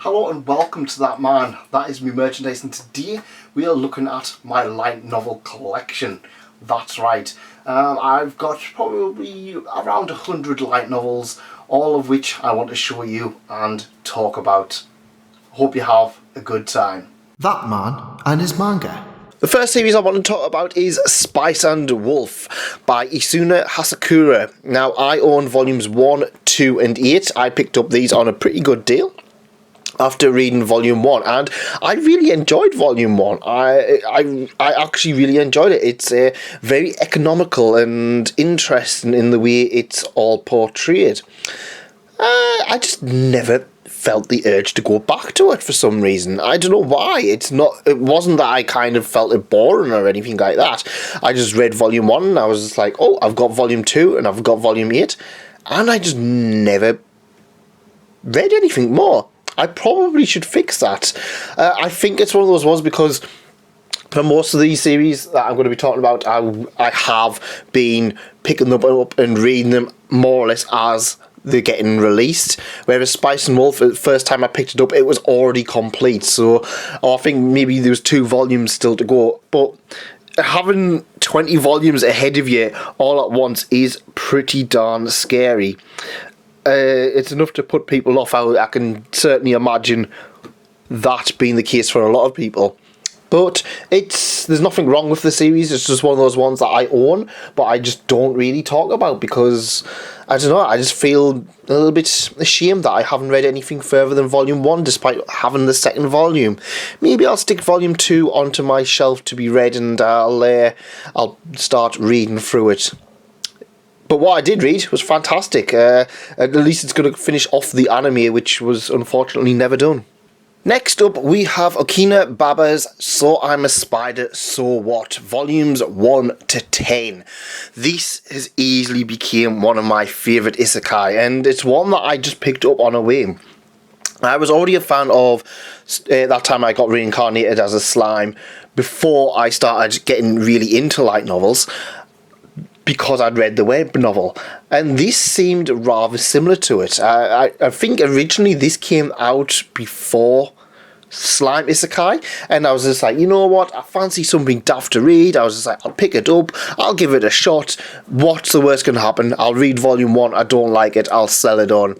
Hello and welcome to That Man. That is me merchandise, and today we are looking at my light novel collection. That's right. I've got probably around 100 light novels, all of which I want to show you and talk about. Hope you have a good time. That Man and his manga. The first series I want to talk about is Spice and Wolf by Isuna Hasakura. Now, I own volumes 1, 2 and 8. I picked up these on a pretty good deal after reading volume 1, and I really enjoyed volume 1. I actually really enjoyed it. It's very economical and interesting in the way it's all portrayed. I just never felt the urge to go back to it for some reason. I don't know why. It wasn't that I kind of felt it boring or anything like that. I just read volume 1 and I was just like, oh, I've got volume 2 and I've got volume 8, and I just never read anything more. I probably should fix that. I think it's one of those ones because for most of these series that I'm going to be talking about, I have been picking them up and reading them more or less as they're getting released. Whereas Spice and Wolf, the first time I picked it up, it was already complete. So I think maybe there was 2 volumes still to go. But having 20 volumes ahead of you all at once is pretty darn scary. It's enough to put people off. I can certainly imagine that being the case for a lot of people. But there's nothing wrong with the series. It's just one of those ones that I own, but I just don't really talk about because, I don't know, I just feel a little bit ashamed that I haven't read anything further than volume 1 despite having the second volume. Maybe I'll stick volume 2 onto my shelf to be read, and I'll start reading through it. But what I did read was fantastic. At least it's going to finish off the anime, which was unfortunately never done. Next up, we have Okina Baba's So I'm a Spider, So What? Volumes 1 to 10. This has easily become one of my favourite isekai, and it's one that I just picked up on a whim. I was already a fan of that time I got reincarnated as a slime before I started getting really into light novels, because I'd read the web novel, and this seemed rather similar to it. I think originally this came out before Slime Isekai, and I was just like, you know what, I fancy something daft to read. I was just like, I'll pick it up, I'll give it a shot. What's the worst can happen? I'll read volume 1, I don't like it, I'll sell it on.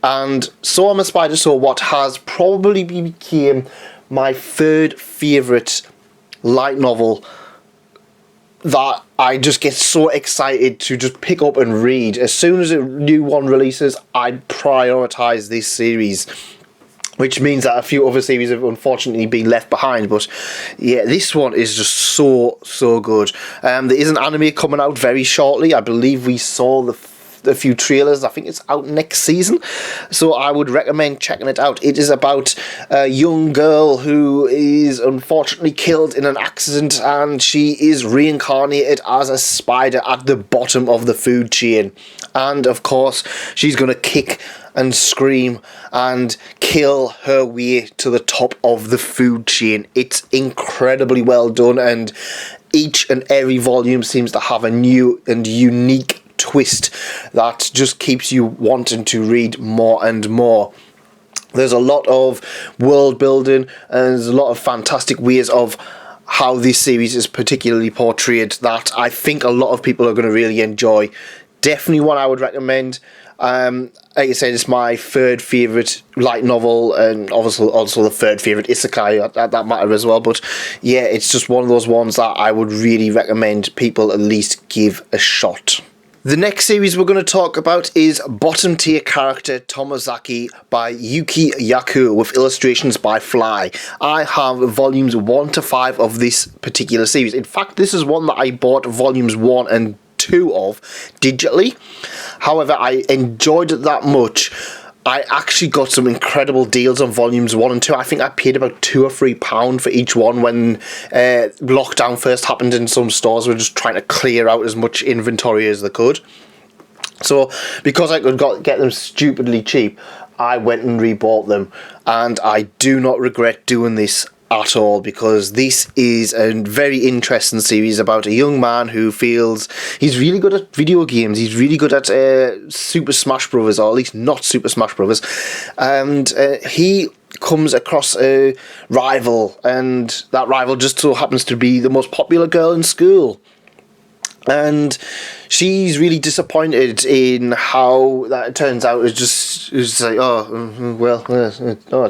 And So I'm a Spider, So What has probably became my third favourite light novel that I just get so excited to just pick up and read. As soon as a new one releases, I prioritise this series, which means that a few other series have unfortunately been left behind. But yeah, this one is just so good. There is an anime coming out very shortly. I believe we saw a few trailers. I think it's out next season, so I would recommend checking it out. It is about a young girl who is unfortunately killed in an accident, and she is reincarnated as a spider at the bottom of the food chain, and of course she's gonna kick and scream and kill her way to the top of the food chain. It's incredibly well done, and each and every volume seems to have a new and unique twist that just keeps you wanting to read more and more. There's a lot of world building, and there's a lot of fantastic ways of how this series is particularly portrayed that I think a lot of people are going to really enjoy. Definitely one I would recommend. Like I said, it's my third favourite light novel, and obviously also the third favourite isekai that matter as well. But yeah, it's just one of those ones that I would really recommend people at least give a shot. The next series we're going to talk about is Bottom Tier Character Tomozaki by Yuki Yaku with illustrations by Fly. I have volumes 1 to 5 of this particular series. In fact, this is one that I bought volumes 1 and 2 of digitally. However, I enjoyed it that much, I actually got some incredible deals on volumes 1 and 2. I think I paid about £2 or £3 for each one when lockdown first happened, and some stores were just trying to clear out as much inventory as they could. So because I could get them stupidly cheap, I went and rebought them, and I do not regret doing this at all, because this is a very interesting series about a young man who feels he's really good at video games. He's really good at Super Smash Brothers, or at least not Super Smash Brothers, and he comes across a rival, and that rival just so happens to be the most popular girl in school. And she's really disappointed in how that turns out. It's like,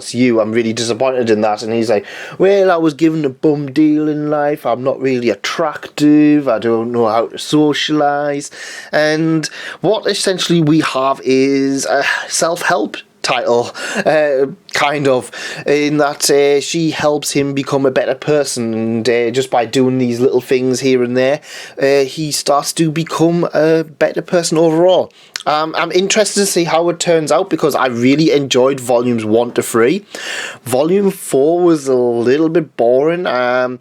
it's you. I'm really disappointed in that. And he's like, well, I was given a bum deal in life. I'm not really attractive. I don't know how to socialise. And what essentially we have is a self-help title, kind of, in that she helps him become a better person, and just by doing these little things here and there, he starts to become a better person overall. I'm interested to see how it turns out, because I really enjoyed volumes 1 to 3. Volume 4 was a little bit boring. I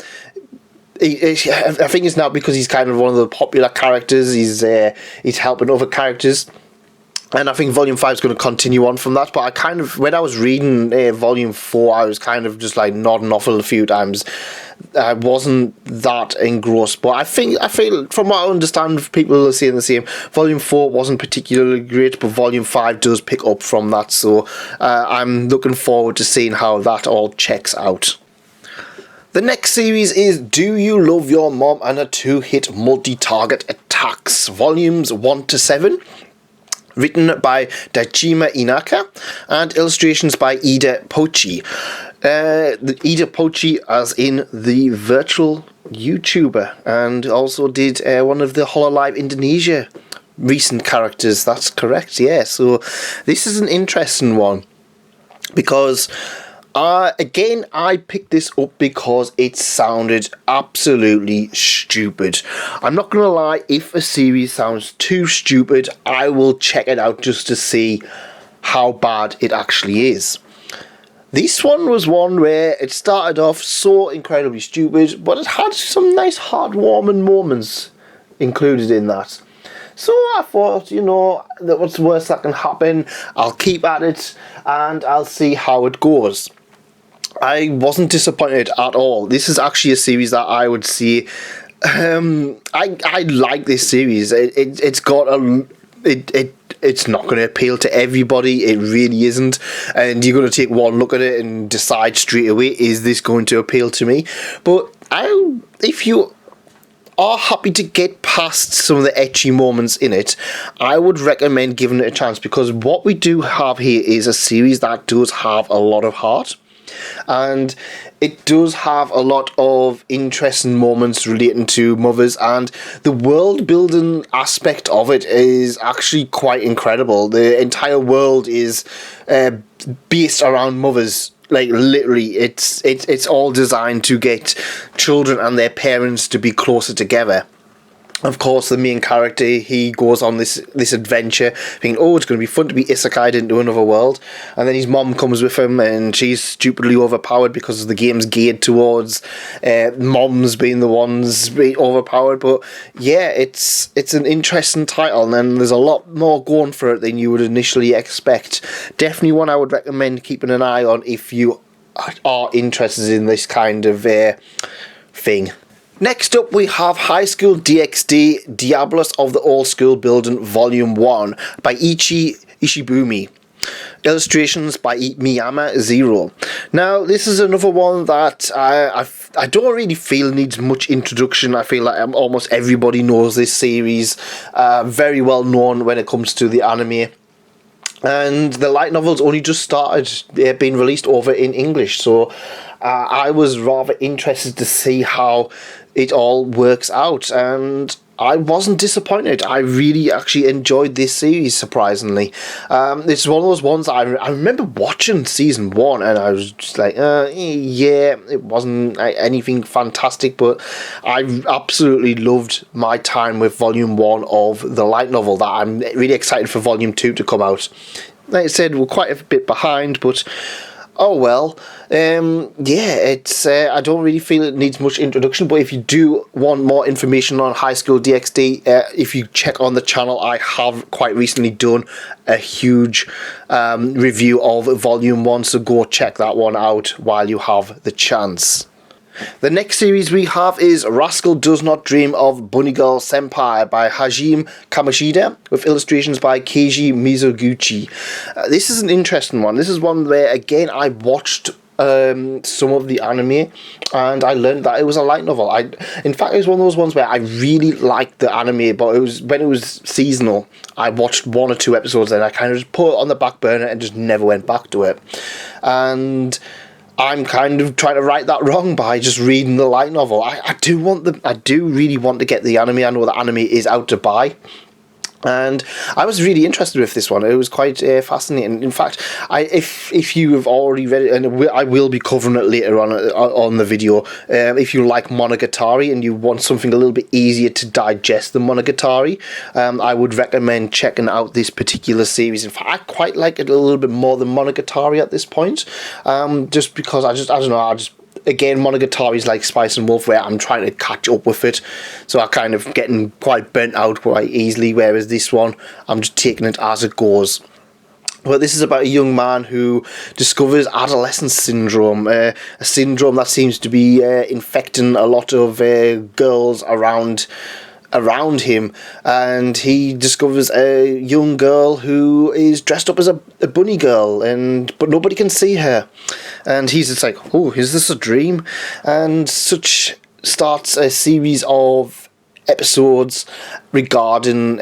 think it's now because he's kind of one of the popular characters. He's helping other characters. And I think Volume 5 is going to continue on from that. But I kind of, when I was reading Volume 4, I was kind of just like nodding off a few times. I wasn't that engrossed. But I feel, from what I understand, people are saying the same. Volume 4 wasn't particularly great, but Volume 5 does pick up from that. So I'm looking forward to seeing how that all checks out. The next series is Do You Love Your Mom and a 2-Hit Multi-Target Attacks, Volumes 1 to 7. Written by Dajima Inaka and illustrations by Ida Pochi. Ida Pochi as in the virtual YouTuber, and also did one of the Hololive Indonesia recent characters. That's correct, yeah. So this is an interesting one, because again, I picked this up because it sounded absolutely stupid. I'm not going to lie, if a series sounds too stupid, I will check it out just to see how bad it actually is. This one was one where it started off so incredibly stupid, but it had some nice heartwarming moments included in that. So I thought, that what's the worst that can happen? I'll keep at it and I'll see how it goes. I wasn't disappointed at all. This is actually a series that I would see. I like this series. It's got it's not going to appeal to everybody. It really isn't. And you're going to take one look at it and decide straight away, is this going to appeal to me? But if you are happy to get past some of the ecchi moments in it, I would recommend giving it a chance, because what we do have here is a series that does have a lot of heart. And it does have a lot of interesting moments relating to mothers, and the world building aspect of it is actually quite incredible. The entire world is based around mothers. Like, literally, it's all designed to get children and their parents to be closer together. Of course, the main character, he goes on this adventure thinking, it's going to be fun to be isekai'd into another world. And then his mom comes with him, and she's stupidly overpowered because the game's geared towards moms being the ones being overpowered. But yeah, it's an interesting title, and there's a lot more going for it than you would initially expect. Definitely one I would recommend keeping an eye on if you are interested in this kind of thing. Next up, we have High School DxD, Diablos of the Old School Building, Volume 1 by Ichi Ishibumi. Illustrations by Miyama Zero. Now, this is another one that I don't really feel needs much introduction. I feel like almost everybody knows this series. Very well known when it comes to the anime. And the light novel's only just started being released over in English, so I was rather interested to see how it all works out, and I wasn't disappointed. I really actually enjoyed this series, surprisingly. It's one of those ones I remember watching season 1, and I was just like, yeah, it wasn't anything fantastic, but I absolutely loved my time with Volume 1 of the light novel. That I'm really excited for Volume 2 to come out. Like I said, we're quite a bit behind, but oh well. Yeah, it's I don't really feel it needs much introduction, but if you do want more information on High School DxD, if you check on the channel, I have quite recently done a huge review of Volume 1, so go check that one out while you have the chance. The next series we have is Rascal Does Not Dream of Bunny Girl Senpai by Hajim Kamashida, with illustrations by Keiji Mizoguchi. This is an interesting one. This is one where, again, I watched some of the anime and I learned that it was a light novel. In fact, it was one of those ones where I really liked the anime, but it was when it was seasonal, I watched 1 or 2 episodes and I kind of just put it on the back burner and just never went back to it. And I'm kind of trying to right that wrong by just reading the light novel. I do really want to get the anime. I know the anime is out to buy. And I was really interested with this one. It was quite fascinating. In fact, if you have already read it, and I will be covering it later on the video, if you like Monogatari and you want something a little bit easier to digest than Monogatari, I would recommend checking out this particular series. In fact, I quite like it a little bit more than Monogatari at this point, just because I don't know, again, Monogatari is like Spice and Wolf, where I'm trying to catch up with it, so I'm kind of getting quite burnt out quite easily, whereas this one, I'm just taking it as it goes. Well, this is about a young man who discovers adolescence syndrome, a syndrome that seems to be infecting a lot of girls around him, and he discovers a young girl who is dressed up as a bunny girl, but nobody can see her, and he's just like, oh, is this a dream? And such starts a series of episodes regarding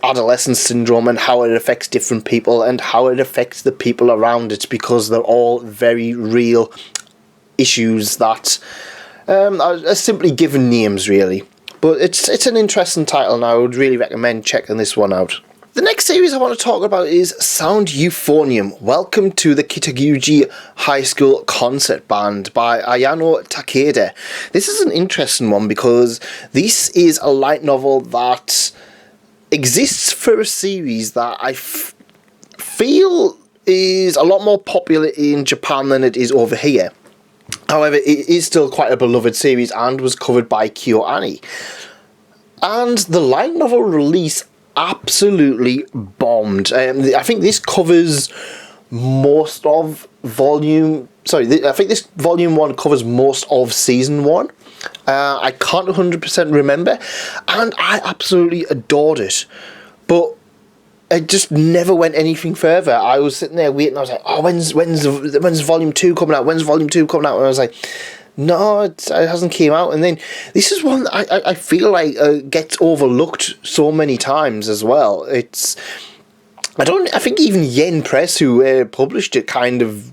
adolescence syndrome and how it affects different people and how it affects the people around it, because they're all very real issues that are simply given names, really. But it's an interesting title, and I would really recommend checking this one out. The next series I want to talk about is Sound Euphonium, Welcome to the Kitaguchi High School Concert Band by Ayano Takeda. This is an interesting one because this is a light novel that exists for a series that I feel is a lot more popular in Japan than it is over here. However, it is still quite a beloved series and was covered by KyoAni. And the light novel release absolutely bombed. I think this covers most of volume... Sorry, I think this volume 1 covers most of season 1. I can't 100% remember. And I absolutely adored it. But it just never went anything further. I was sitting there waiting. I was like, oh, when's volume 2 coming out? When's volume 2 coming out? And I was like, no, it hasn't came out. And then this is one that I feel like gets overlooked so many times as well. I think even Yen Press, who published it, kind of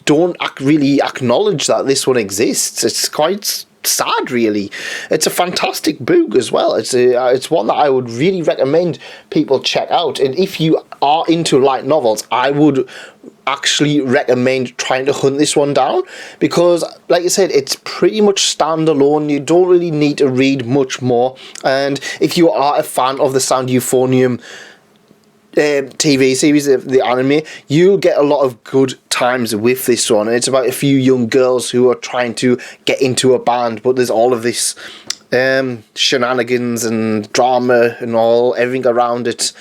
don't really acknowledge that this one exists. It's quite sad, really. It's a fantastic book as well. It's one that I would really recommend people check out. And if you are into light novels, I would actually recommend trying to hunt this one down, because like I said, it's pretty much standalone. You don't really need to read much more, and if you are a fan of the Sound Euphonium TV series, the anime, you'll get a lot of good times with this one. It's about a few young girls who are trying to get into a band, but there's all of this shenanigans and drama and everything around it.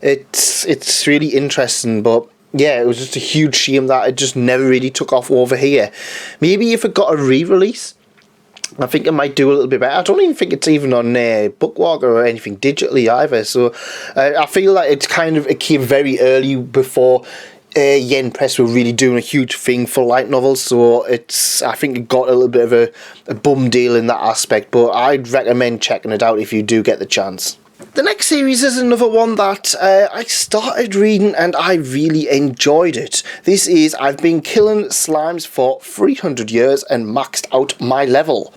It's really interesting, but yeah, it was just a huge shame that it just never really took off over here. Maybe if it got a re-release, I think it might do a little bit better. I don't even think it's even on Bookworm or anything digitally either. So I feel like it came very early before Yen Press were really doing a huge thing for light novels. So I think it got a little bit of a bum deal in that aspect. But I'd recommend checking it out if you do get the chance. The next series is another one that I started reading and I really enjoyed it. This is I've Been Killing Slimes for 300 years and maxed out my level.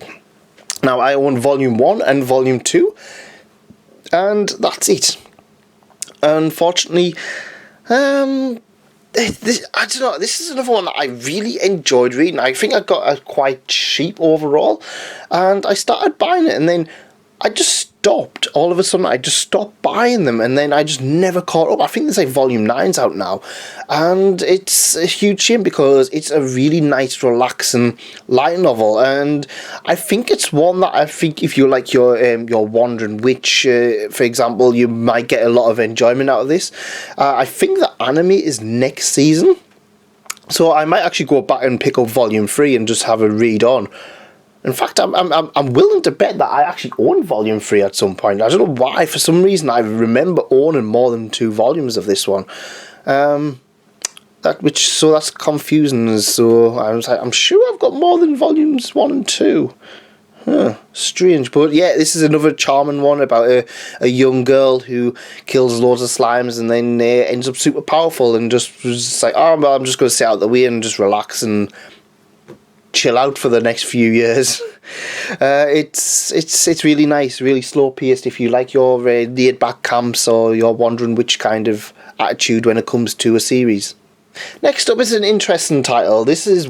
Now, I own Volume 1 and Volume 2, and that's it. Unfortunately, I don't know, this is another one that I really enjoyed reading. I think I got it quite cheap overall, and I started buying it, and then I just stopped. All of a sudden, I just stopped buying them, and then I just never caught up. I think there's like Volume 9's out now, and it's a huge shame because it's a really nice, relaxing light novel, and I think it's one that I think if you like your Wandering Witch, for example, you might get a lot of enjoyment out of this. I think the anime is next season, so I might actually go back and pick up Volume 3 and just have a read on. In fact, I'm willing to bet that I actually own Volume 3 at some point. I don't know why. For some reason, I remember owning more than 2 volumes of this one. So that's confusing. So I was like, I'm sure I've got more than volumes 1 and 2. Huh, strange. But yeah, this is another charming one about a young girl who kills loads of slimes and then ends up super powerful and just was just like, oh, well, I'm just going to sit out the way and just relax and chill out for the next few years. It's really nice, really slow paced. If you like your laid back camps or you're wondering which kind of attitude when it comes to a series. Next up is an interesting title. This is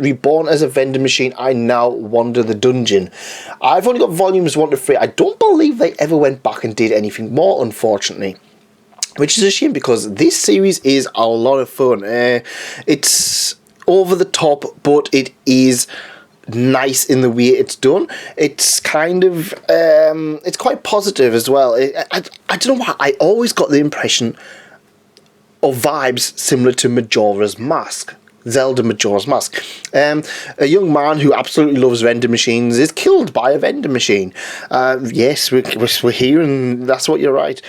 Reborn as a Vending Machine, I Now Wander the Dungeon. I've only got volumes 1 to 3. I don't believe they ever went back and did anything more, unfortunately. Which is a shame because this series is a lot of fun. It's over the top, but it is nice in the way it's done. It's kind of it's quite positive as well. I don't know why, I always got the impression of vibes similar to Zelda Majora's Mask. A young man who absolutely loves vending machines is killed by a vending machine. Yes, we're here, and that's what you're right.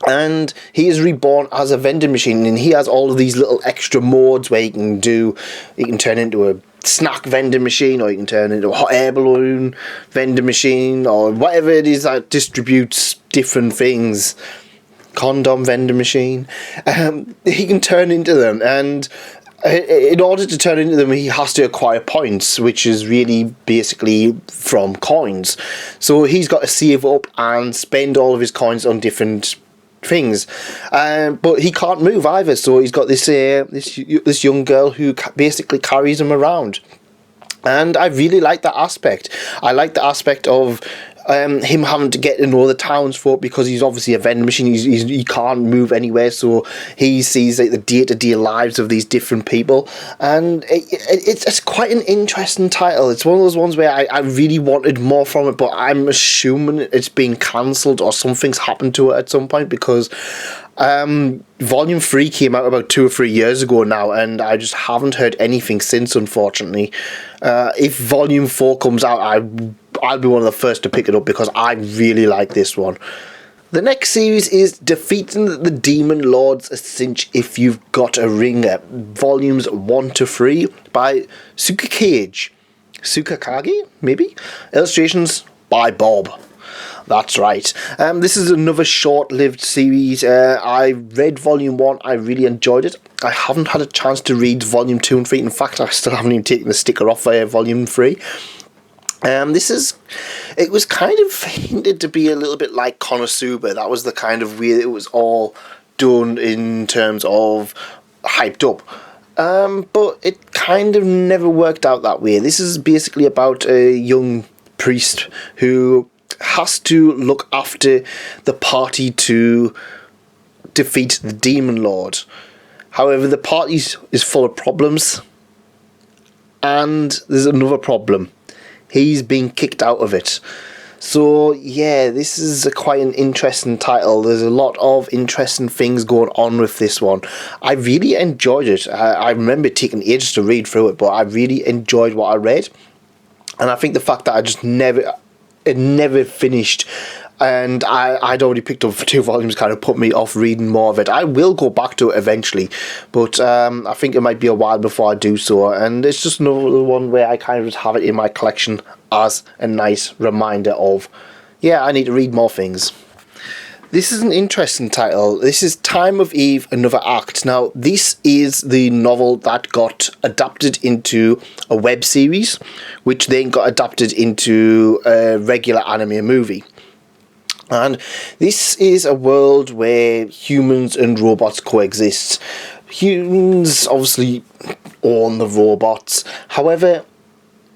And he is reborn as a vending machine, and he has all of these little extra modes where he can turn into a snack vending machine, or you can turn into a hot air balloon vending machine, or whatever it is that distributes different things. Condom vending machine. He can turn into them, and in order to turn into them, he has to acquire points, which is really basically from coins. So he's got to save up and spend all of his coins on different things, but he can't move either. So he's got this young girl who basically carries him around, and I really like that aspect. I like the aspect of him having to get to know the townsfolk, because he's obviously a vending machine. He can't move anywhere, so he sees like the day-to-day lives of these different people, and it's quite an interesting title. It's one of those ones where I really wanted more from it, but I'm assuming it's been cancelled or something's happened to it at some point, because Volume 3 came out about 2 or 3 years ago now, and I just haven't heard anything since, unfortunately. If Volume 4 comes out, I'll be one of the first to pick it up, because I really like this one. The next series is Defeating the Demon Lords Cinch If You've Got a Ringer, volumes 1 to 3 by Sukakage, maybe? Illustrations by Bob. That's right. This is another short-lived series. I read Volume 1. I really enjoyed it. I haven't had a chance to read Volume 2 and 3. In fact, I still haven't even taken the sticker off Volume 3. It was kind of hinted to be a little bit like Konosuba. That was the kind of way it was all done in terms of hyped up. But it kind of never worked out that way. This is basically about a young priest who has to look after the party to defeat the Demon Lord. However, the party is full of problems, and there's another problem. He's being kicked out of it. So yeah, this is quite an interesting title. There's a lot of interesting things going on with this one. I really enjoyed it. I remember taking ages to read through it, but I really enjoyed what I read. And I think the fact that it never finished, and I'd already picked up 2 volumes, kind of put me off reading more of it. I will go back to it eventually, but I think it might be a while before I do so, and it's just another one where I kind of just have it in my collection as a nice reminder of, yeah, I need to read more things. This is an interesting title. This is Time of Eve, Another Act. Now, this is the novel that got adapted into a web series, which then got adapted into a regular anime movie. And this is a world where humans and robots coexist. Humans obviously own the robots. However,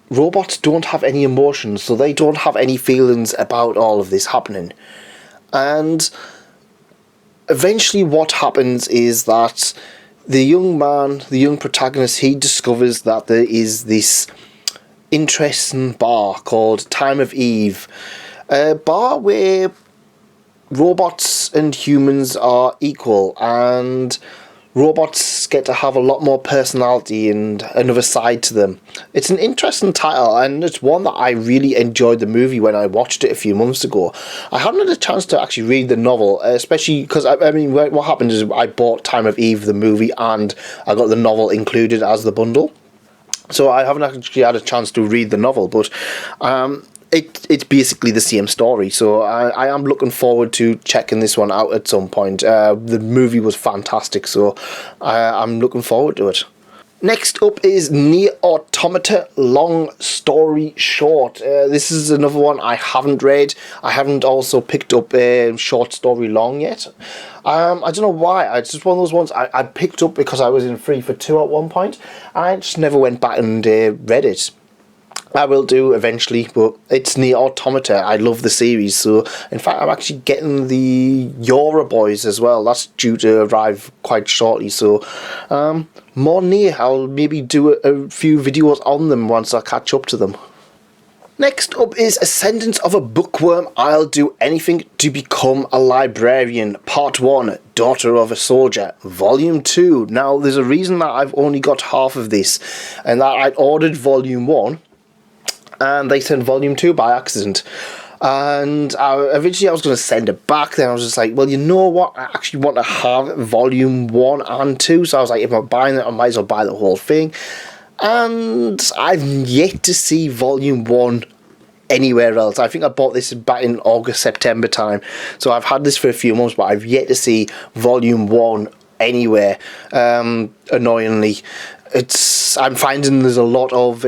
robots don't have any emotions, so they don't have any feelings about all of this happening. And eventually what happens is that the young protagonist, he discovers that there is this interesting bar called Time of Eve. A bar where robots and humans are equal, and robots get to have a lot more personality and another side to them. It's an interesting title, and it's one that I really enjoyed the movie when I watched it a few months ago. I haven't had a chance to actually read the novel, especially because, I mean, what happened is I bought Time of Eve, the movie, and I got the novel included as the bundle. So I haven't actually had a chance to read the novel, but it's basically the same story. So I am looking forward to checking this one out at some point. The movie was fantastic, so I'm looking forward to it. Next up is Nier Automata Long Story Short. This is another one I haven't read. I haven't also picked up Short Story Long yet. I don't know why. It's just one of those ones I picked up because I was in Free for 2 at one point. I just never went back and read it. I will do eventually, but it's Nier Automata. I love the series, so in fact I'm actually getting the Yora Boys as well. That's due to arrive quite shortly, so more Nier. I'll maybe do a few videos on them once I catch up to them. Next up is Ascendant of a Bookworm. I'll do anything to become a librarian. Part 1, Daughter of a Soldier. Volume 2. Now, there's a reason that I've only got half of this, and that I ordered Volume 1, and they sent Volume 2 by accident. And originally I was going to send it back, then I was just like, well, you know what, I actually want to have Volume 1 and 2, so I was like, if I'm buying it, I might as well buy the whole thing. And I've yet to see Volume 1 anywhere else. I think I bought this back in August, September time, so I've had this for a few months, but I've yet to see Volume 1 anywhere, annoyingly. I'm finding there's a lot of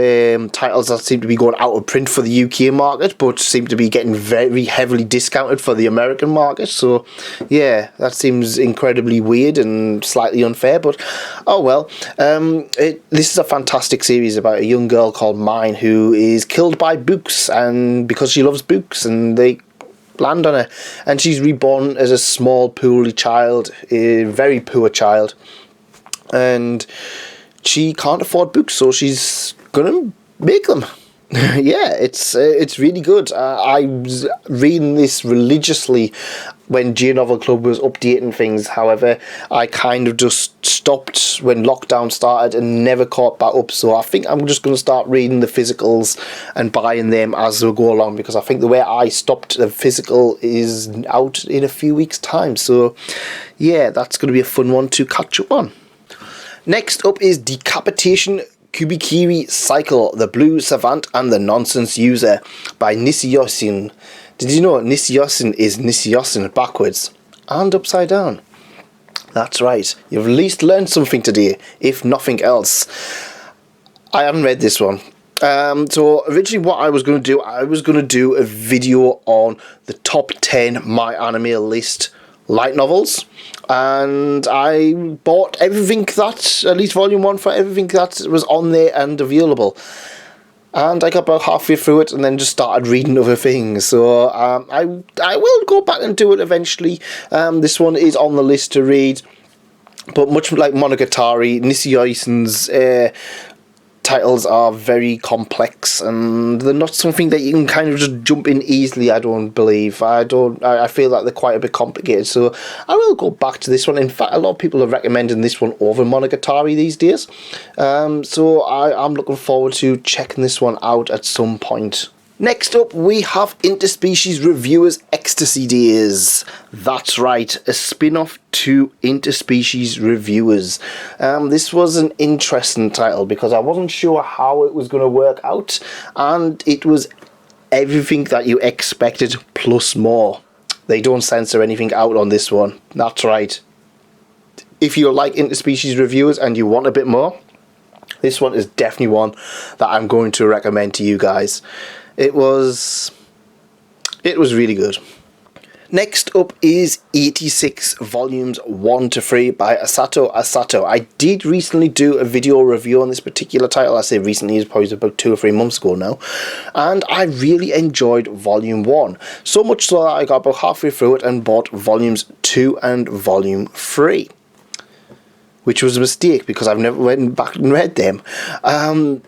titles that seem to be going out of print for the UK market, but seem to be getting very heavily discounted for the American market. So, yeah, that seems incredibly weird and slightly unfair, but oh well. This is a fantastic series about a young girl called Mine who is killed by books, and because she loves books, and they land on her, and she's reborn as a small, poorly child, a very poor child, and she can't afford books, so she's gonna make them. Yeah, it's really good. I was reading this religiously when J Novel Club was updating things. However, I kind of just stopped when lockdown started and never caught back up. So I think I'm just going to start reading the physicals and buying them as we go along, because I think the way I stopped the physical is out in a few weeks' time. So yeah, that's going to be a fun one to catch up on. Next up is Decapitation Kubikiri Cycle, The Blue Savant and the Nonsense User by Nishiyosin. Did you know Nishiyosin is Nishiyosin backwards and upside down? That's right. You've at least learned something today, if nothing else. I haven't read this one. So originally what I was going to do a video on the top 10 My Anime List light novels, and I bought everything that, at least volume 1 for everything that was on there and available, and I got about halfway through it and then just started reading other things. So I will go back and do it eventually. This one is on the list to read, but much like Monogatari, Nishiyosin's titles are very complex, and they're not something that you can kind of just jump in easily. I don't believe. I feel like they're quite a bit complicated, so I will go back to this one. In fact, a lot of people are recommending this one over Monogatari these days, so I'm looking forward to checking this one out at some point. Next up, we have Interspecies Reviewers Ecstasy Days. That's right, a spin-off to Interspecies Reviewers. This was an interesting title because I wasn't sure how it was going to work out, and it was everything that you expected plus more. They don't censor anything out on this one. That's right. If you like Interspecies Reviewers and you want a bit more, this one is definitely one that I'm going to recommend to you guys. It was really good. Next up is 86 volumes 1 to 3 by Asato. I did recently do a video review on this particular title. I say recently, it's probably about 2 or 3 months ago now, and I really enjoyed volume 1, so much so that I got about halfway through it and bought volumes 2 and volume 3, which was a mistake because I've never went back and read them.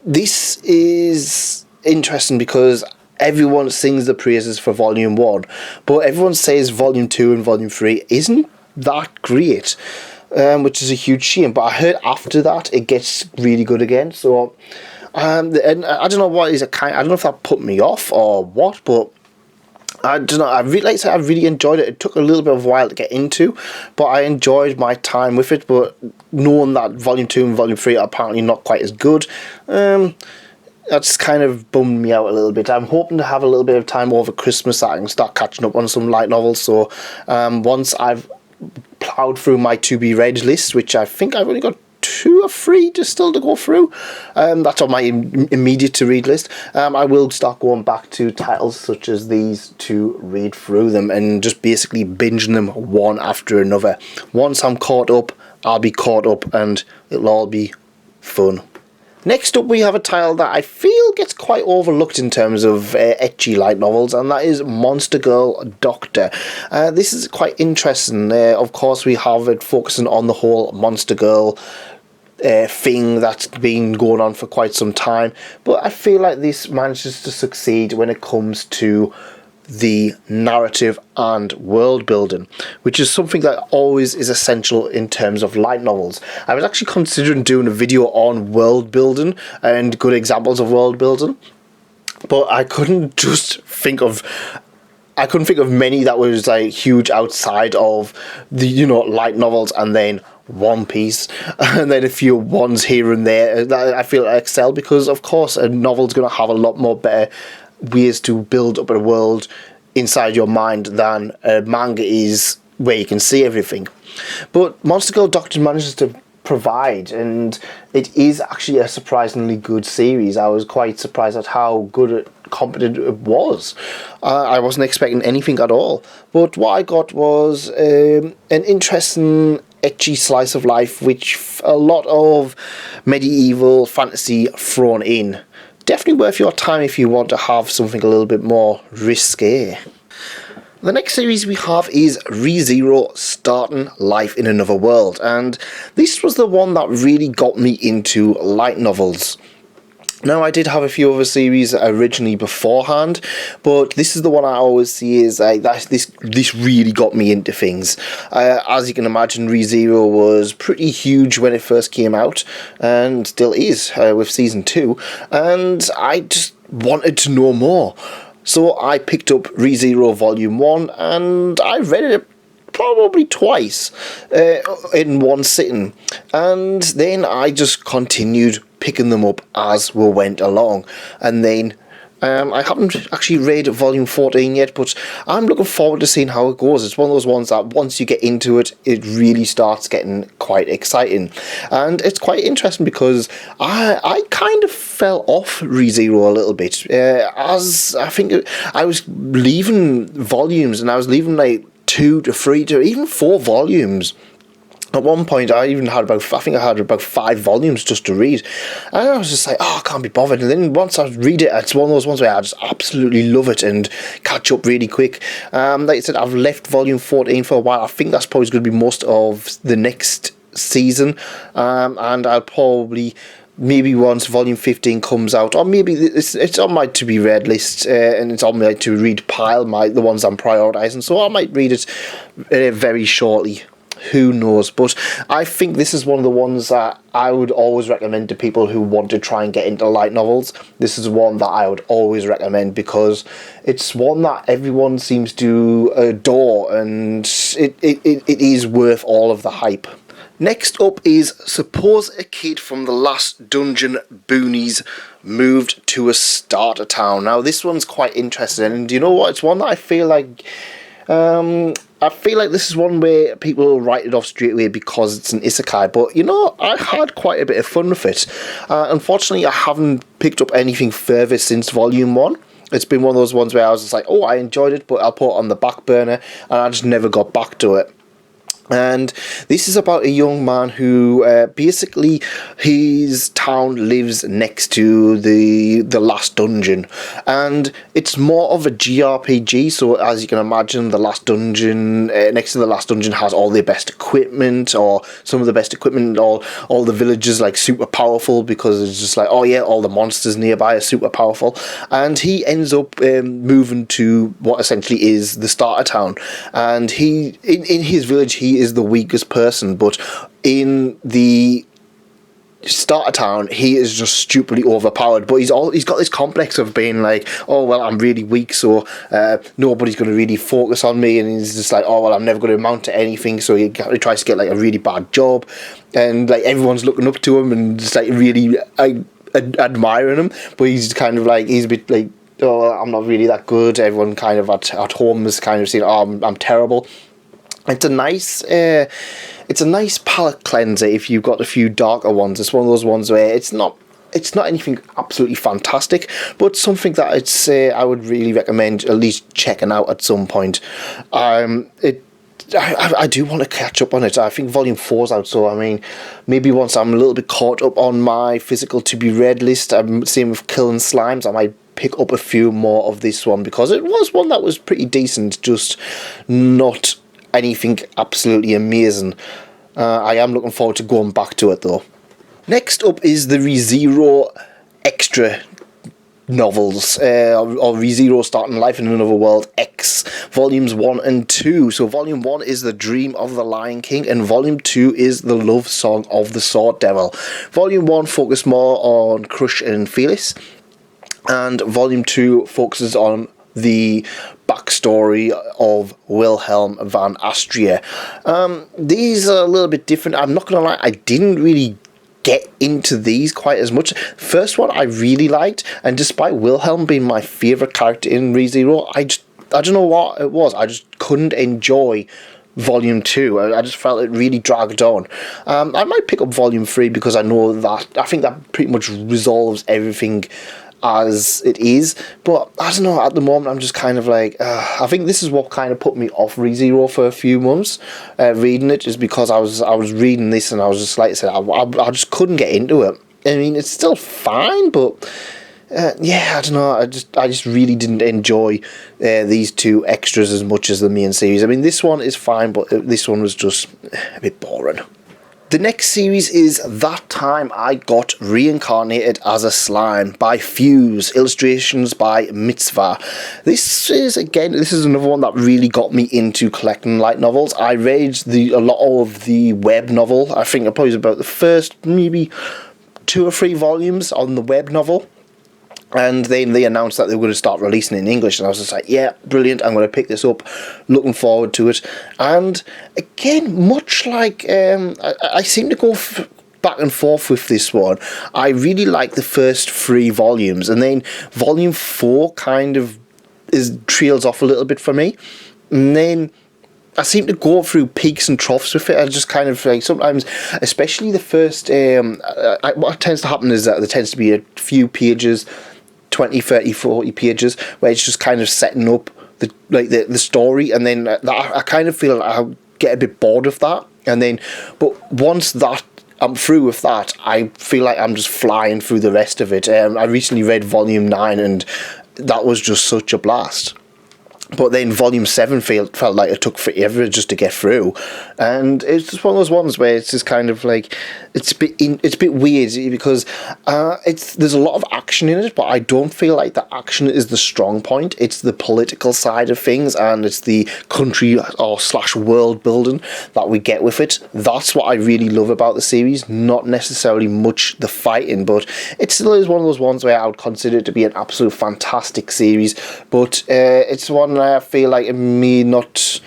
This is interesting because everyone sings the praises for volume 1, but everyone says volume 2 and volume 3 isn't that great. which is a huge shame. But I heard after that it gets really good again. So, and I don't know what is I don't know if that put me off or what, but I don't know. I really, like I said, I really enjoyed it. It took a little bit of a while to get into, but I enjoyed my time with it. But knowing that Volume 2 and Volume 3 are apparently not quite as good, that's kind of bummed me out a little bit. I'm hoping to have a little bit of time over Christmas that I can start catching up on some light novels. So once I've ploughed through my to-be-read list, which I think I've only got 2 or 3 just still to go through, that's on my immediate to read list. I will start going back to titles such as these to read through them and just basically binging them one after another. Once I'm caught up, I'll be caught up and it'll all be fun. Next up, we have a title that I feel gets quite overlooked in terms of ecchi light novels, and that is Monster Girl Doctor. This is quite interesting. Of course, we have it focusing on the whole Monster Girl thing that's been going on for quite some time, but I feel like this manages to succeed when it comes to the narrative and world building, which is something that always is essential in terms of light novels. I was actually considering doing a video on world building and good examples of world building, but I couldn't think of many that was like huge outside of the light novels, and then One Piece, and then a few ones here and there that I feel excel, because of course a novel's going to have a lot more better ways to build up a world inside your mind than a manga is, where you can see everything. But Monster Girl Doctor manages to provide, and it is actually a surprisingly good series. I was quite surprised at how good competent it was. I wasn't expecting anything at all, but what I got was an interesting ecchi slice of life, which a lot of medieval fantasy thrown in. Definitely worth your time if you want to have something a little bit more risque. The next series we have is ReZero Starting Life in Another World, and this was the one that really got me into light novels. Now, I did have a few other series originally beforehand, but this is the one I always see is like this really got me into things. As you can imagine, ReZero was pretty huge when it first came out, and still is with season 2, and I just wanted to know more. So I picked up ReZero Volume 1, and I read it probably twice in one sitting, and then I just continued picking them up as we went along. And then I haven't actually read Volume 14 yet, but I'm looking forward to seeing how it goes. It's one of those ones that once you get into it, it really starts getting quite exciting. And it's quite interesting because I kind of fell off ReZero a little bit. As I think I was leaving volumes, and I was leaving like 2 to 3 to even 4 volumes. At one point, I had about 5 volumes just to read, and I was just like, I can't be bothered. And then once I read it, it's one of those ones where I just absolutely love it and catch up really quick. Like I said, I've left Volume 14 for a while. I think that's probably going to be most of the next season, and I'll probably, maybe once Volume 15 comes out, or maybe it's on my to-be-read list, and it's on my to-read pile, the ones I'm prioritising, so I might read it very shortly. Who knows? But I think this is one of the ones that I would always recommend to people who want to try and get into light novels. This is one that I would always recommend because it's one that everyone seems to adore, and it is worth all of the hype. Next up is Suppose a Kid from the Last Dungeon Boonies Moved to a Starter Town. Now this one's quite interesting, and you know what? It's one that I feel like this is one where people will write it off straight away because it's an isekai, but I had quite a bit of fun with it. Unfortunately, I haven't picked up anything further since Volume 1. It's been one of those ones where I was just like, I enjoyed it, but I'll put it on the back burner, and I just never got back to it. And this is about a young man who basically his town lives next to the last dungeon, and it's more of a JRPG. So as you can imagine, the last dungeon next to the last dungeon has all the best equipment, or some of the best equipment. All the villages like super powerful because it's just like, all the monsters nearby are super powerful. And he ends up moving to what essentially is the starter town, and he in his village he is the weakest person, but in the starter town, he is just stupidly overpowered, but he's got this complex of being like, oh well, I'm really weak, so nobody's going to really focus on me, and he's just like, oh well, I'm never going to amount to anything, so he tries to get like a really bad job, and like everyone's looking up to him and just like really admiring him, but he's kind of like, he's a bit like, oh, I'm not really that good. Everyone kind of at home is kind of saying, oh, I'm terrible. It's a nice palette cleanser if you've got a few darker ones. It's one of those ones where it's not anything absolutely fantastic, but something that I would really recommend at least checking out at some point. I do want to catch up on it. I think Volume 4's out, so I mean, maybe once I'm a little bit caught up on my physical to be read list, same with Killing Slimes, I might pick up a few more of this one, because it was one that was pretty decent, just not anything absolutely amazing. I am looking forward to going back to it though. Next up is the ReZero Extra novels, or ReZero Starting Life in Another World X, volumes 1 and 2. So volume 1 is The Dream of the Lion King, and volume 2 is The Love Song of the Sword Devil. Volume 1 focused more on Crush and Phyllis, and volume 2 focuses on the backstory of Wilhelm van Astria. These are a little bit different. I'm not gonna lie, I didn't really get into these quite as much. First one I really liked, and despite Wilhelm being my favourite character in ReZero, I don't know what it was, I just couldn't enjoy volume 2. I just felt it really dragged on. I might pick up volume 3 because I think that pretty much resolves everything as it is, but I don't know, at the moment I'm just kind of like, I think this is what kind of put me off ReZero for a few months, reading it, just because I was reading this and I was just, like I said, I just couldn't get into it. I mean, it's still fine, but yeah, I don't know, I just really didn't enjoy these two extras as much as the main series. I mean, this one is fine, but this one was just a bit boring. The next series is That Time I Got Reincarnated as a Slime by Fuse, illustrations by Mitzvah. This is another one that really got me into collecting light novels. I read a lot of the web novel. I think it probably was about the first maybe 2 or 3 volumes on the web novel. And then they announced that they were going to start releasing it in English, and I was just like, yeah, brilliant, I'm going to pick this up, looking forward to it. And again, much like, I seem to go back and forth with this one. I really like the first 3 volumes, and then volume 4 kind of trails off a little bit for me. And then I seem to go through peaks and troughs with it. I just kind of like, sometimes, especially the first, what tends to happen is that there tends to be a few pages, 20, 30, 40 pages, where it's just kind of setting up the story, and then I kind of feel like I get a bit bored of that, and then, but once that I'm through with that, I feel like I'm just flying through the rest of it. I recently read volume 9, and that was just such a blast. But then volume 7 felt like it took forever just to get through, and it's just one of those ones where it's just kind of like, it's a bit weird, because there's a lot of action in it, but I don't feel like the action is the strong point. It's the political side of things, and it's the country or / world building that we get with it. That's what I really love about the series, not necessarily much the fighting, but it still is one of those ones where I would consider it to be an absolute fantastic series, but it's one I feel like it may not.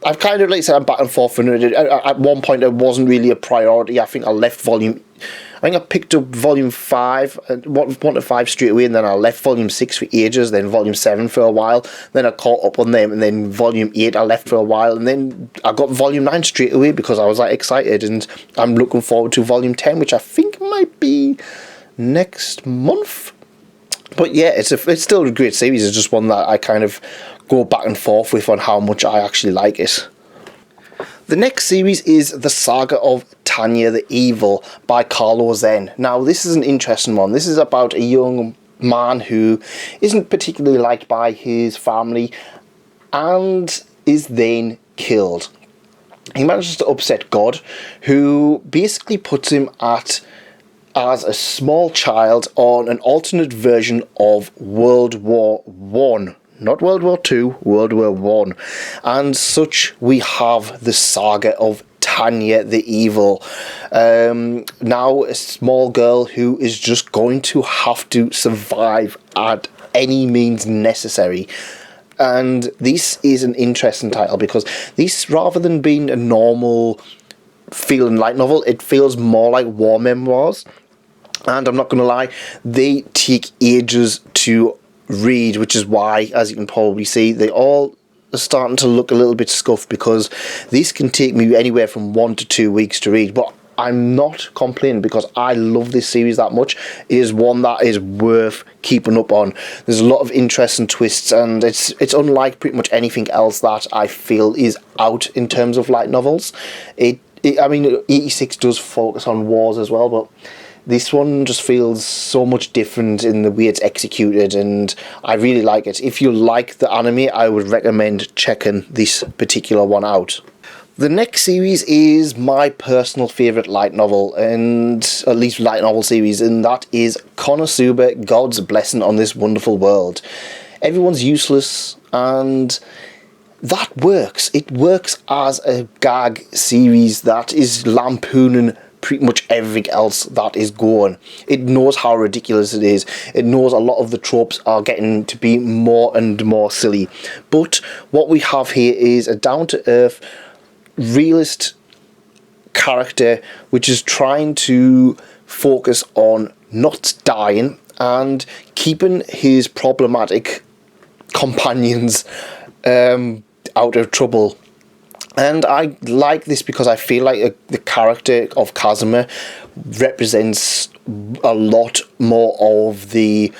I've kind of, like I said, I'm back and forth, and at one point it wasn't really a priority. I think I picked up volume 5, 1 to 5 straight away, and then I left volume 6 for ages, then volume 7 for a while, then I caught up on them, and then volume 8 I left for a while, and then I got volume 9 straight away because I was like excited, and I'm looking forward to volume 10, which I think might be next month. But yeah, it's still a great series. It's just one that I kind of go back and forth with on how much I actually like it. The next series is The Saga of Tanya the Evil by Carlo Zen. Now, this is an interesting one. This is about a young man who isn't particularly liked by his family and is then killed. He manages to upset God, who basically puts him as a small child on an alternate version of World War One. Not World War II, World War One. And such we have the Saga of Tanya the Evil. Now a small girl who is just going to have to survive at any means necessary. And this is an interesting title because this, rather than being a normal feeling light novel, it feels more like war memoirs. And I'm not going to lie, they take ages to read, which is why, as you can probably see, they all are starting to look a little bit scuffed, because these can take me anywhere from 1 to 2 weeks to read. But I'm not complaining because I love this series that much. It is one that is worth keeping up on. There's a lot of interesting twists, and it's unlike pretty much anything else that I feel is out in terms of light novels. I mean, 86 does focus on wars as well, but this one just feels so much different in the way it's executed, and I really like it. If you like the anime, I would recommend checking this particular one out. The next series is my personal favourite light novel, and at least light novel series, and that is Konosuba, God's Blessing on This Wonderful World. Everyone's useless, and that works. It works as a gag series that is lampooning pretty much everything else that is going. It knows how ridiculous it is. It knows a lot of the tropes are getting to be more and more silly. But what we have here is a down-to-earth, realist character which is trying to focus on not dying and keeping his problematic companions out of trouble. And I like this because I feel like the character of Kazuma represents a lot more of the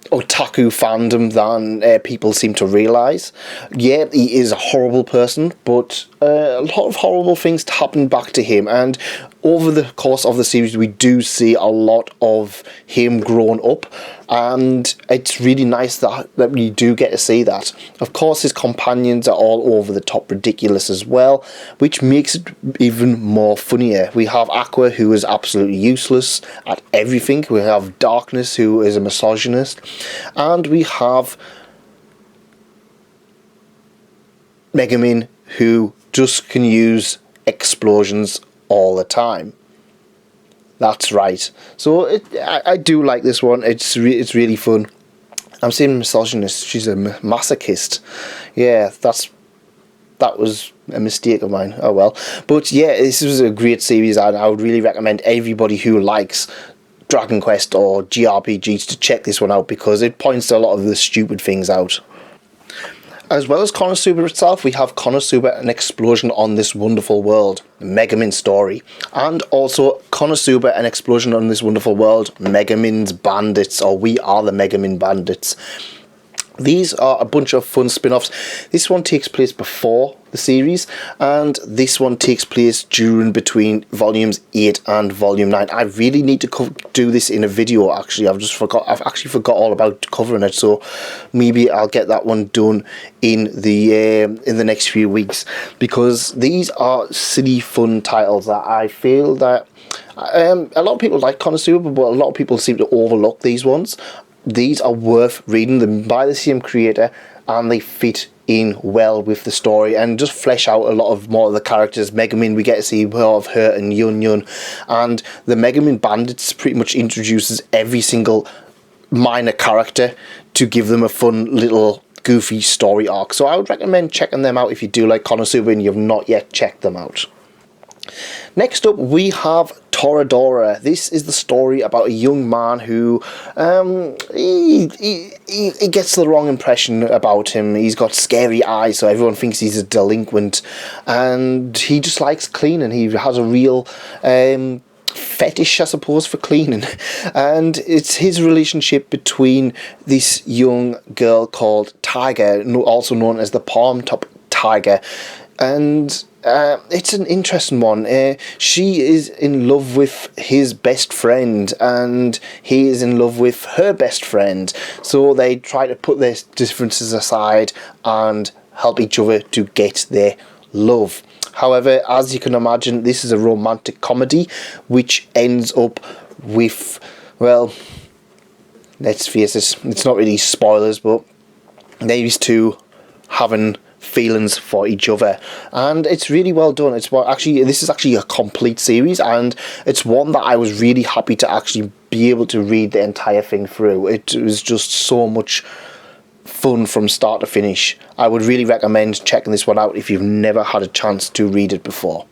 otaku fandom than people seem to realise. Yeah, he is a horrible person, but a lot of horrible things happen back to him, and over the course of the series we do see a lot of him grown up, and it's really nice that we do get to see that. Of course, his companions are all over the top ridiculous as well, which makes it even more funnier. We have Aqua, who is absolutely useless at everything. We have Darkness, who is a misogynist, and we have Megumin, who just can use explosions all the time. That's right. So I do like this one. It's really fun. I'm saying misogynist. She's a masochist. Yeah, that was a mistake of mine. Oh well. But yeah, this was a great series, and I would really recommend everybody who likes Dragon Quest or JRPGs to check this one out, because it points a lot of the stupid things out. As well as Konosuba itself, we have Konosuba, An Explosion on This Wonderful World, Megumin story. And also Konosuba, An Explosion on This Wonderful World, Megumin's Bandits, or We Are the Megumin Bandits. These are a bunch of fun spin-offs. This one takes place before the series, and this one takes place between volumes 8 and volume 9. I really need to do this in a video, actually. I've actually forgot all about covering it, so maybe I'll get that one done in the next few weeks, because these are silly fun titles that I feel that a lot of people like Konosuba, but a lot of people seem to overlook these ones. These are worth reading, them by the same creator, and they fit in well with the story and just flesh out a lot of more of the characters. Megumin, we get to see more of her and Yun Yun, and the Megumin Bandits pretty much introduces every single minor character to give them a fun little goofy story arc. So I would recommend checking them out if you do like Konosuba and you've not yet checked them out. Next up, we have Toradora. This is the story about a young man who he gets the wrong impression about him. He's got scary eyes, so everyone thinks he's a delinquent, and he just likes cleaning. He has a real fetish, I suppose, for cleaning, and it's his relationship between this young girl called Tiger, also known as the Palm Top Tiger, and it's an interesting one. She is in love with his best friend, and he is in love with her best friend. So they try to put their differences aside and help each other to get their love. However, as you can imagine, this is a romantic comedy which ends up with, well, let's face it, it's not really spoilers, but these two having feelings for each other, and it's really well done. This is actually a complete series, and it's one that I was really happy to actually be able to read the entire thing through. It was just so much fun from start to finish. I would really recommend checking this one out if you've never had a chance to read it before.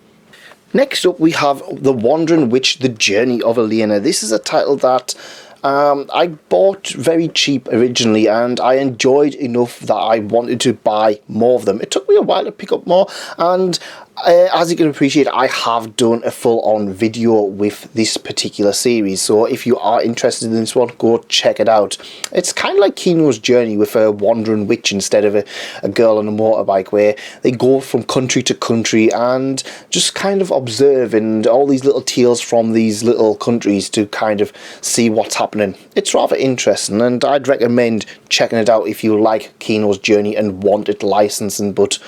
Next up, we have The Wandering Witch, The Journey of Leona. This is a title that I bought very cheap originally, and I enjoyed enough that I wanted to buy more of them. It took me a while to pick up more, and as you can appreciate, I have done a full-on video with this particular series, so if you are interested in this one, go check it out. It's kind of like Kino's Journey with a wandering witch instead of a girl on a motorbike, where they go from country to country and just kind of observe, and all these little tales from these little countries to kind of see what's happening. It's rather interesting, and I'd recommend checking it out if you like Kino's Journey and want it licensing, but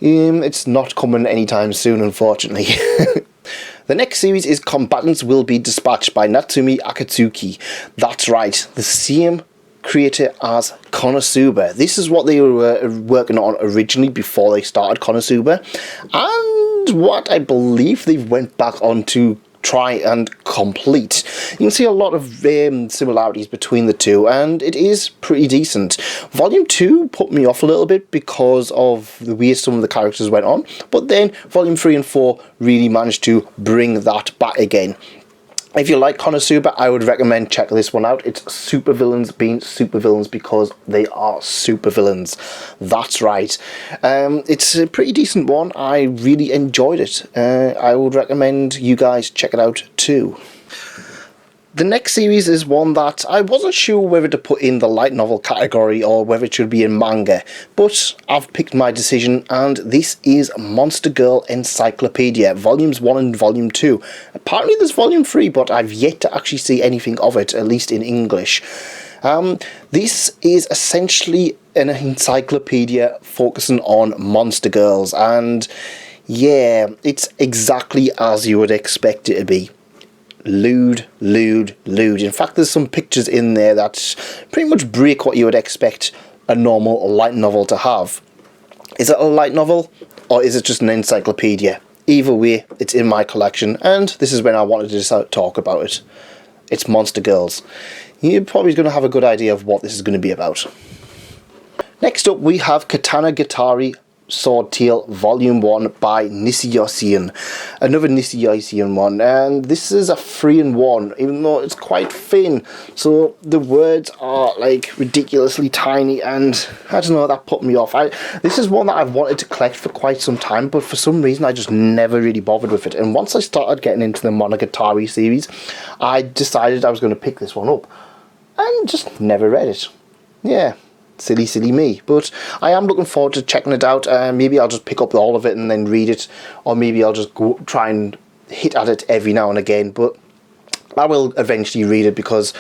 it's not coming anytime soon, unfortunately. The next series is Combatants Will Be Dispatched by Natsumi Akatsuki. That's right, the same creator as Konosuba. This is what they were working on originally before they started Konosuba, and what I believe they went back on to try and complete. You can see a lot of similarities between the two, and it is pretty decent. Volume 2 put me off a little bit because of the way some of the characters went on, but then Volume 3 and 4 really managed to bring that back again. If you like Konosuba, I would recommend checking this one out. It's supervillains being supervillains because they are supervillains. That's right. It's a pretty decent one. I really enjoyed it. I would recommend you guys check it out too. The next series is one that I wasn't sure whether to put in the light novel category or whether it should be in manga, but I've picked my decision, and this is Monster Girl Encyclopedia, Volumes 1 and Volume 2. Apparently there's Volume 3, but I've yet to actually see anything of it, at least in English. This is essentially an encyclopedia focusing on monster girls, and yeah, it's exactly as you would expect it to be. Lewd, lewd, lewd. In fact, there's some pictures in there that pretty much break what you would expect a normal light novel to have. Is it a light novel, or is it just an encyclopedia? Either way, it's in my collection, and this is when I wanted to talk about it. It's Monster Girls. You're probably going to have a good idea of what this is going to be about. Next up, we have Katana Gatari Sword Tale Volume 1 by Nisiyosian. Another Nisiyosian one, and this is a 3-in-1, even though it's quite thin, so the words are like ridiculously tiny, and I don't know, that put me off. This is one that I've wanted to collect for quite some time, but for some reason I just never really bothered with it, and once I started getting into the Monogatari series, I decided I was going to pick this one up, and just never read it. Yeah. Silly me, but I am looking forward to checking it out. Maybe I'll just pick up all of it and then read it, or maybe I'll just go try and hit at it every now and again, but I will eventually read it because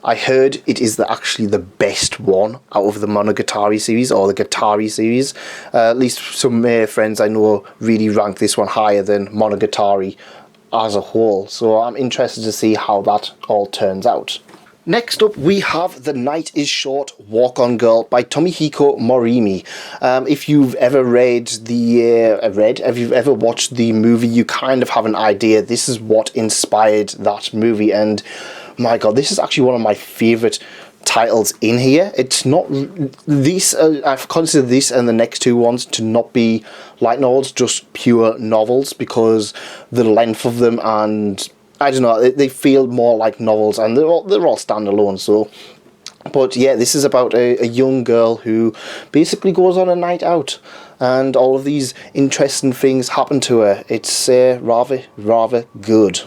I heard it is actually the best one out of the Monogatari series, or the Gatari series. At least some friends I know really rank this one higher than Monogatari as a whole, so I'm interested to see how that all turns out. Next up, we have The Night is Short, Walk On Girl by Tomihiko Morimi. If you've ever if you've ever watched the movie, you kind of have an idea. This is what inspired that movie, and my god, this is actually one of my favourite titles in here. It's not these. I've considered this and the next two ones to not be light novels, just pure novels, because the length of them, and I don't know, they feel more like novels, and they're all standalone. So, but yeah, this is about a young girl who basically goes on a night out, and all of these interesting things happen to her. It's rather good.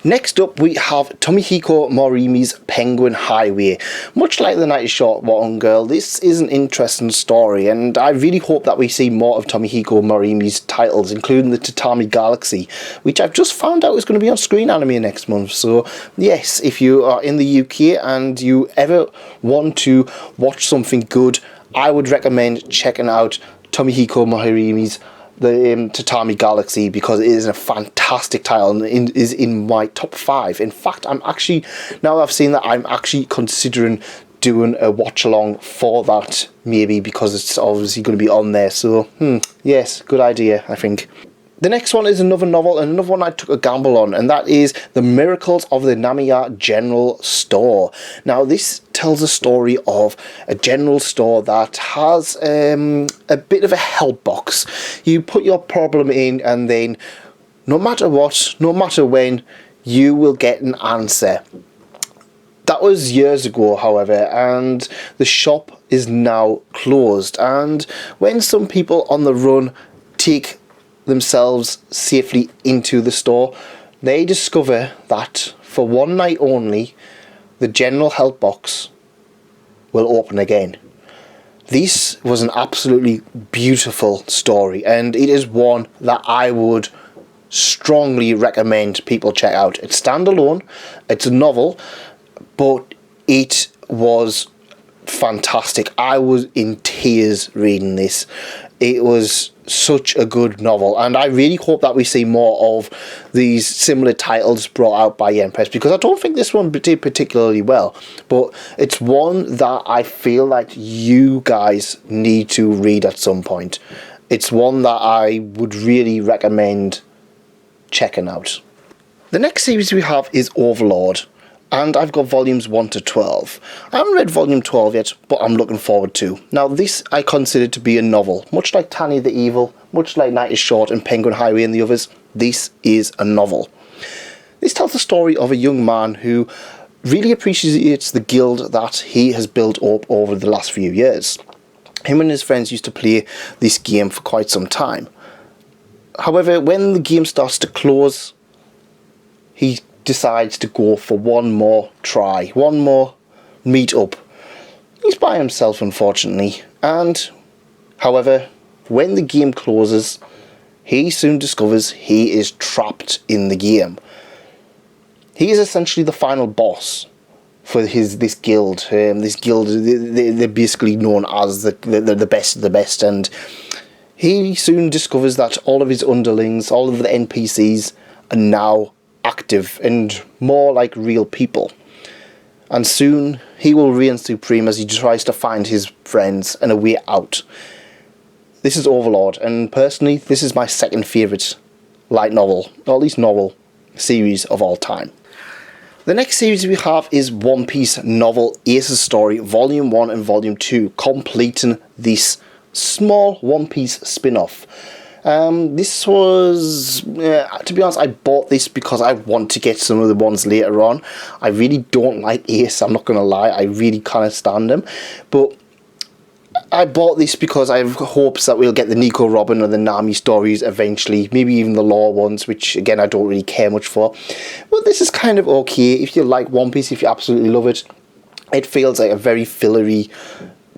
Next up, we have Tomihiko Morimi's Penguin Highway. Much like The Night is Short, Walk On Girl, this is an interesting story, and I really hope that we see more of Tomihiko Morimi's titles, including the Tatami Galaxy, which I've just found out is going to be on Screen Anime next month. So yes, if you are in the UK and you ever want to watch something good, I would recommend checking out Tomihiko Morimi's the Tatami Galaxy, because it is a fantastic title and is in my top 5. In fact, now I've seen that, I'm actually considering doing a watch along for that, maybe because it's obviously going to be on there. So, yes, good idea, I think. The next one is another novel, and another one I took a gamble on, and that is The Miracles of the Namiya General Store. Now, this tells a story of a general store that has a bit of a help box. You put your problem in, and then no matter what, no matter when, you will get an answer. That was years ago, however, and the shop is now closed. And when some people on the run take themselves safely into the store, they discover that for one night only, the general help box will open again. This was an absolutely beautiful story, and it is one that I would strongly recommend people check out. It's standalone, it's a novel, but it was fantastic. I was in tears reading this. It was such a good novel, and I really hope that we see more of these similar titles brought out by Yen Press, because I don't think this one did particularly well, but it's one that I feel like you guys need to read at some point. It's one that I would really recommend checking out. The next series we have is Overlord, and I've got volumes 1 to 12. I haven't read volume 12 yet, but I'm looking forward to. Now, this I consider to be a novel. Much like Tanya the Evil, much like Night is Short and Penguin Highway and the others, this is a novel. This tells the story of a young man who really appreciates the guild that he has built up over the last few years. Him and his friends used to play this game for quite some time. However, when the game starts to close, he decides to go for one more try, one more meet up. He's by himself, unfortunately, and however, when the game closes, he soon discovers he is trapped in the game. He is essentially the final boss for this guild. This guild, they're basically known as the best of the best, and he soon discovers that all of his underlings, all of the NPCs, are now active and more like real people. And soon he will reign supreme as he tries to find his friends and a way out. This is Overlord, and personally, this is my second favourite light novel, or at least novel, series of all time. The next series we have is One Piece novel Ace's Story, Volume 1 and Volume 2, completing this small One Piece spin-off. This was, to be honest, I bought this because I want to get some of the ones later on. I really don't like Ace, I'm not going to lie, I really can't stand him, but I bought this because I have hopes that we'll get the Nico Robin or the Nami stories eventually, maybe even the Law ones, which again I don't really care much for. But this is kind of okay if you like One Piece, if you absolutely love it. It feels like a very fillery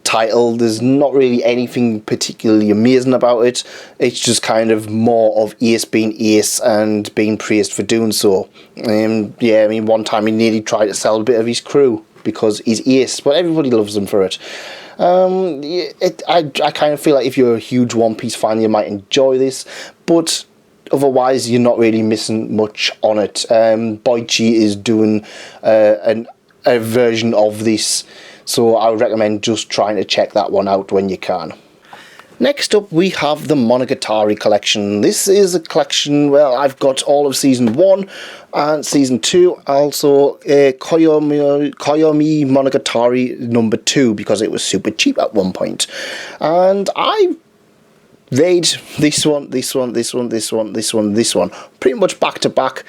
title. There's not really anything particularly amazing about it. It's just kind of more of Ace being Ace and being praised for doing so. Yeah, I mean, one time he nearly tried to sell a bit of his crew because he's Ace, but everybody loves him for it. I kind of feel like if you're a huge One Piece fan, you might enjoy this, but otherwise you're not really missing much on it. Boichi is doing a version of this, so I would recommend just trying to check that one out when you can. Next up, we have the Monogatari Collection. This is a collection where I've got all of Season 1 and Season 2, also Koyomi Monogatari number 2, because it was super cheap at one point. And I read this one, pretty much back to back,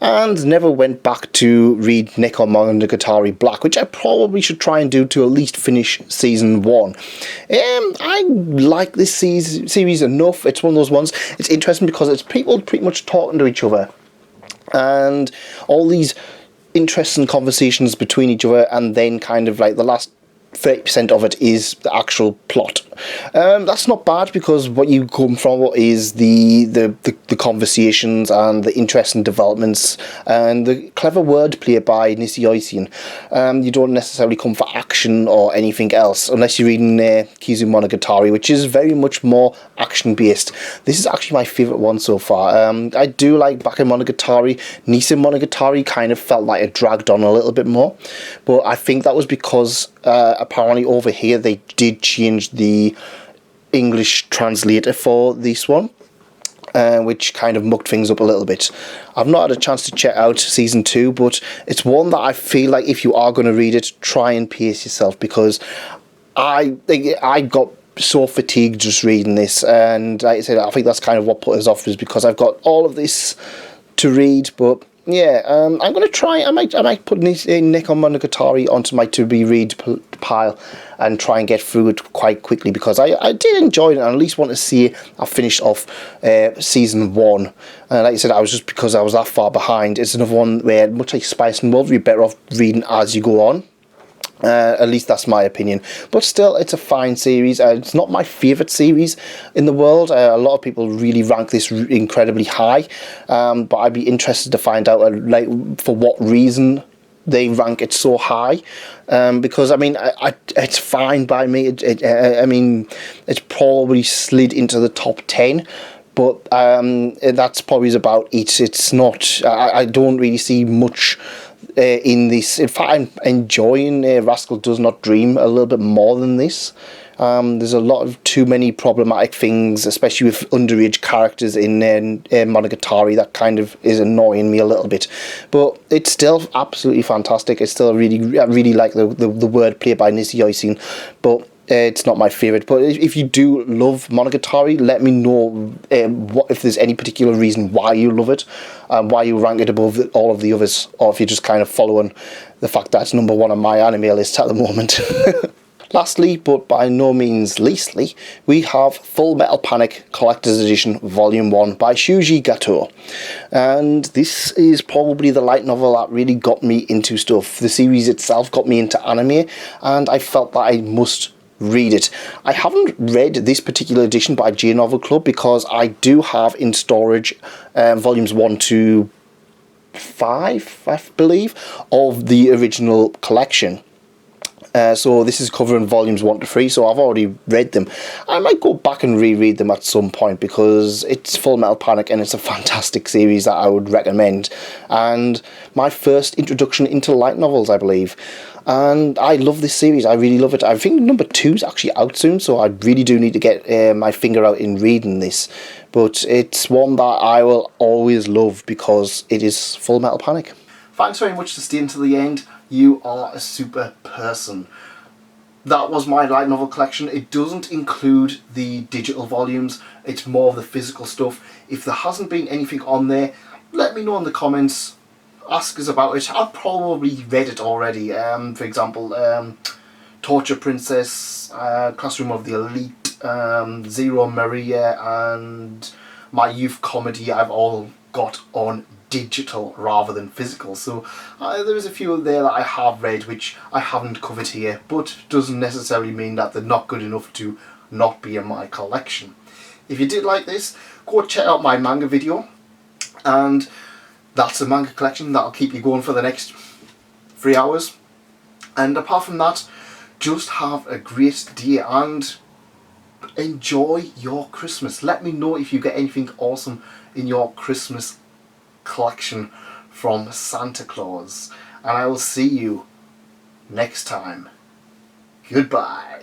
and never went back to read Neko Monogatari Black, which I probably should try and do to at least finish Season 1. I like this series enough. It's one of those ones, it's interesting because it's people pretty much talking to each other, and all these interesting conversations between each other, and then kind of like the last 30% of it is the actual plot. That's not bad, because what you come from is the conversations and the interesting developments and the clever wordplay by Nishioisin. You don't necessarily come for action or anything else, unless you're reading Kizu Monogatari, which is very much more action based. This is actually my favourite one so far. I do like Baka Monogatari. Nisa Monogatari kind of felt like it dragged on a little bit more, but I think that was because apparently over here they did change the English translator for this one, which kind of mucked things up a little bit. I've not had a chance to check out season 2, but it's one that I feel like if you are going to read it, try and pace yourself, because I got so fatigued just reading this, and like I said, I think that's kind of what put us off, is because I've got all of this to read. But yeah, I'm going to try. I might put Nick on Monogatari onto my to-be-read pile and try and get through it quite quickly, because I did enjoy it, and I at least want to see I finished off season 1. And like I said, I was just because I was that far behind. It's another one where, much like Spice and Wolf, you're better off reading as you go on. At least that's my opinion. But still, it's a fine series. It's not my favourite series in the world. A lot of people really rank this incredibly high. But I'd be interested to find out like for what reason they rank it so high. Because I mean, it's fine by me. I mean, it's probably slid into the top 10. But that's probably about it. It's not. I don't really see much in this. In fact, I'm enjoying Rascal Does Not Dream a little bit more than this. There's a lot of too many problematic things, especially with underage characters in Monogatari, that kind of is annoying me a little bit. But it's still absolutely fantastic. It's still I really like the wordplay by Nishioisin, but it's not my favourite. But if you do love Monogatari, let me know if there's any particular reason why you love it, why you rank it above all of the others, or if you're just kind of following the fact that it's number 1 on my anime list at the moment. Lastly, but by no means leastly, we have Full Metal Panic Collector's Edition Volume 1 by Shuji Gato. And this is probably the light novel that really got me into stuff. The series itself got me into anime, and I felt that I must read it. I haven't read this particular edition by J Novel Club, because I do have in storage volumes 1 to 5, I believe, of the original collection. So this is covering volumes 1 to 3, so I've already read them. I might go back and reread them at some point, because it's Full Metal Panic and it's a fantastic series that I would recommend. And my first introduction into light novels, I believe. And I love this series. I really love it. I think number 2 is actually out soon, so I really do need to get my finger out in reading this. But it's one that I will always love, because it is Full Metal Panic. Thanks very much for staying to the end. You are a super person. That was my light novel collection. It doesn't include the digital volumes. It's more of the physical stuff. If there hasn't been anything on there, let me know in the comments. Ask us about it. I've probably read it already. For example, Torture Princess, Classroom of the Elite, Zero Maria, and my youth comedy I've all got on digital rather than physical. So there's a few there that I have read which I haven't covered here, but doesn't necessarily mean that they're not good enough to not be in my collection. If you did like this, go check out my manga video, and that's a manga collection that'll keep you going for the next 3 hours. And apart from that, just have a great day and enjoy your Christmas. Let me know if you get anything awesome in your Christmas collection from Santa Claus, and I will see you next time. Goodbye.